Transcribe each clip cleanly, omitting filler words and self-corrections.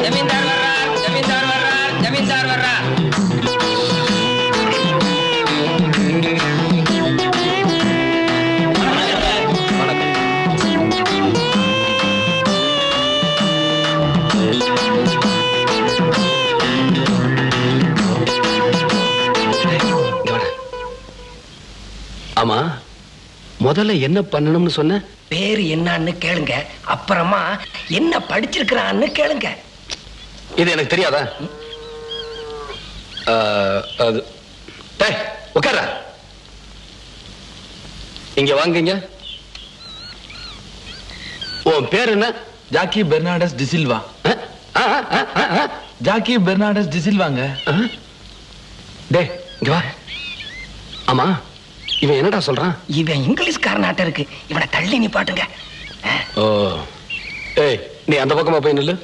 ஜமீன்தார் வர்றார், ஜமீன்தார் வர்றார், ஜமீன்தார் வர்றார். ஆமா, முதல்ல என்ன பண்ணணும்னு சொன்ன? பேரு என்னன்னு கேளுங்க, அப்புறமா என்ன படிச்சிருக்கிறான்னு கேளுங்க. இது எனக்கு தெரியாதா? அது உட்கார. இங்க வாங்குங்க. உன் பேர் என்ன? ஜாக்கி பெர்னாண்டஸ் டிசில்வா. ஜாக்கி பெர்னாண்டஸ் டிசில்வாங்க. டே இங்க வா. ஆமா, இவன் என்னடா சொல்றான்? இவன் இங்கிலீஷ்காரனாட்ட இருக்கு, இவனை தள்ளி நிப்பாட்டுங்க. ஓ, ஏய் நீ அந்த பக்கமா போய் நில்லு.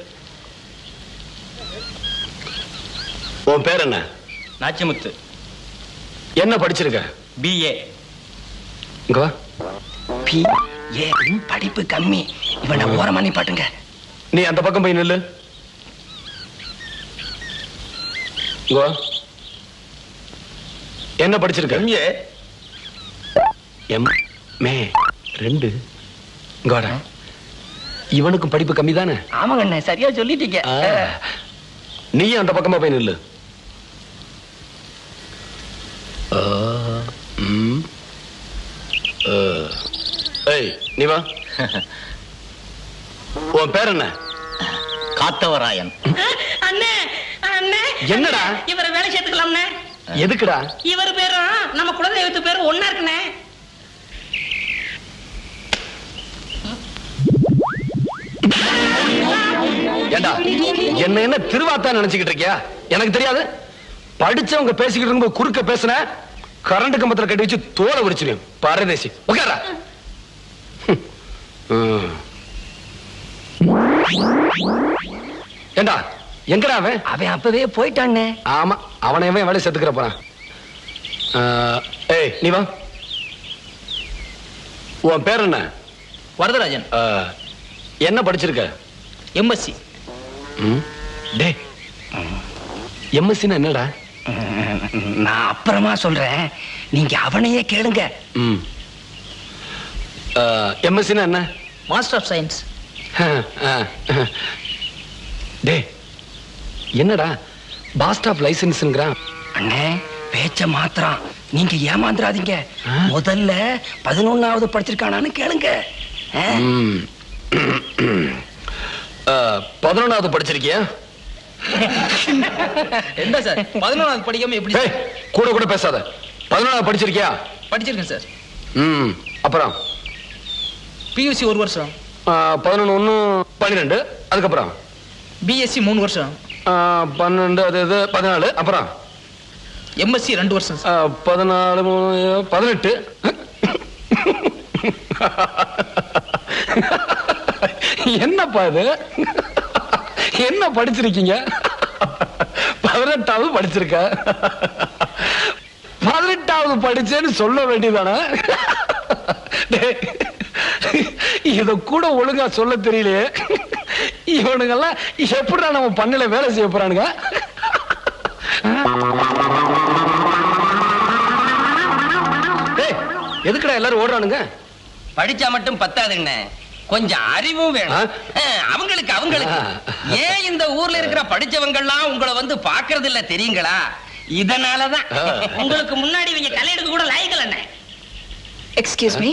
உன் பேர் என்ன? நாச்சிமுத்து. என்ன படிச்சிருக்க? BA. இங்க வா. BA படிப்பு கம்மி, இவனை ஓரமா நிப்பாட்டுங்க. நீ அந்த பக்கம் போய் நில்லு. இங்க வா. என்ன படிச்சிருக்க? MA. MA 2. இங்க வாடா. இவனுக்கும் படிப்பு கம்மி தானே? ஆமாங்க அண்ணே, சரியா சொல்லிட்டீங்க. நீ அந்த பக்கமா போய் நில்லு. ஏய் நீ வா. உன் பேர் என்ன? காத்தவராயன். அண்ணே அண்ணே, என்னடா? இவரை வேலை சேர்த்துக்கலாம்ண்ணே. எதுக்குடா? இவர் பேரும் நம்ம குலதெய்வத்து பேரும் ஒன்னா இருக்குண்ணே. ஏண்டா என்ன என்ன திருவாத்தா நினைச்சுக்கிட்டு இருக்கியா? எனக்கு தெரியாது. படிச்சவங்க பேசிக்கிட்டு இருக்கும்போது குறுக்க பேசுன கரண்ட் கம்பத்துல கட்டி வச்சு தோலை உரிச்சிருவேன். பரதேசி உட்காரா. ஏண்டா எங்கடா அவன்? அவன் அப்பவே போயிட்டானே. ஆமா, அவனை அவன் வேலை சேர்த்துக்கிற போறான். ஏய் நீ வா. உன் பேர் என்ன? வரதராஜன். என்ன படிச்சிருக்க? MSc. டே MSc என்னடா? நான் அப்புறமா சொல்றேன், நீங்க அவனையே கேளுங்க. MSc என்ன? Master of science. டே என்னடா பாஸ்ட் ஆஃப் லைசன்ஸ்ங்கறான்? அண்ணே பேச்ச மாத்திரம், நீங்க ஏமாந்துறாதீங்க. முதல்ல 11வது படிச்சிருக்கானான்னு கேளுங்க. 11வது படிச்சிருக்கியா? என்ன சார் 11வது படிக்காம எப்படி? கூட கூட பேசாத. 11வது படிச்சிருக்கியா? படிச்சிருக்கேன் சார். அப்புறம் PUC 1 வருஷம். 11 1 12. அதுக்கப்புறம் BSc 3 வருஷம். 12 அது 14. அப்புறம் MSc 2 வருஷம். 14 18. என்னப்பா இது? என்ன படிச்சிருக்கீங்க? 18வது படிச்சிருக்க. 18வது படிச்சேன்னு சொல்ல வேண்டியதானே? இத கூட ஒழுங்கா சொல்ல தெரியலையே. இவனுங்கெல்லாம் எப்படிடா நம்ம பண்ணல வேலை செய்ய போறானுங்க? எதுக்குடா எல்லாரும் ஓடுறானுங்க? படிச்சா மட்டும் பத்தாதுங்க, கொஞ்சம் அறிவும் வேணும். அவங்களுக்கு ஏன் இந்த ஊர்ல இருக்கிற படிச்சவங்க எல்லாம் உங்களை வந்து பாக்குறது இல்ல தெரியுங்களா? இதனாலதான் உங்களுக்கு முன்னாடி இவங்க தலையெடுக்க கூட லாய்க்கல. Excuse me.